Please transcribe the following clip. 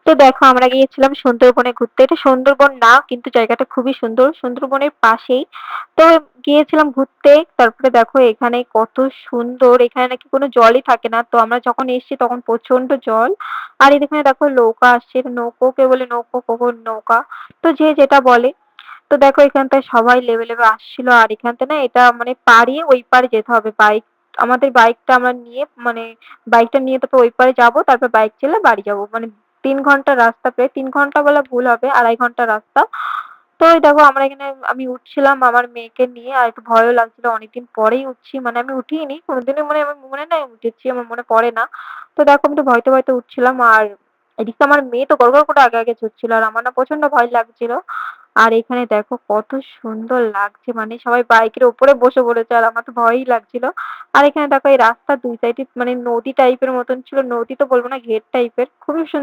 তো দেখো আমরা গিয়েছিলাম সুন্দরবনে ঘুরতে। এটা সুন্দরবন না কিন্তু জায়গাটা খুবই সুন্দর। সুন্দরবনের পাশেই। তো গিয়েছিলাম ঘুরতে। তারপরে দেখো এখানে কত সুন্দর। এখানে নাকি কোনো জলই থাকে না। তো আমরা যখন এসেছি তখন প্রচন্ড জল। আর এখানে দেখো নৌকা আসছে। নৌকো কেউ বলে নৌকো, কেউ বলে নৌকা। তো যে যেটা বলে। তো দেখো এখানটায় সবাই লেবে আসছিল। আর এখানটা না এটা মানে পাড়িয়ে ওই পারে যেতে হবে। আমাদের বাইকটা আমরা নিয়ে মানে বাইকটা নিয়ে তারপর ওই পারে যাবো। তারপর বাইক চালিয়ে বাড়ি যাবো। মানে ৩ ঘন্টার রাস্তা প্রায় ৩ ঘন্টা বলা ভুল হবে, ২.৫ ঘন্টার রাস্তা। তো ওই দেখো আমরা এখানে আমি উঠছিলাম আমার মেয়েকে নিয়ে আর একটু ভয়ও লাগছিল। অনেকদিন পরেই উঠছি। মানে আমি উঠিনি। কোনদিনও মানে আমার মনে নাই আমি উঠেছি। আমার মনে পড়ে না। তো দেখো আমি তো ভয়তে উঠছিলাম। আর এদিকে আমার মেয়ে তো গড়গড় করে আগে ছুটছিল। আর আমার না প্রচন্ড ভয় লাগছিল। আর এখানে দেখো কত সুন্দর লাগছে। মানে সবাই বাইকের উপরে বসে পড়েছে। আর আমার তো ভয়ই লাগছিল। আর এখানে দেখো এই রাস্তার ২ সাইডে মানে নদী টাইপের মতন ছিল। নদী তো বলব না, ঘের টাইপের। খুবই সুন্দর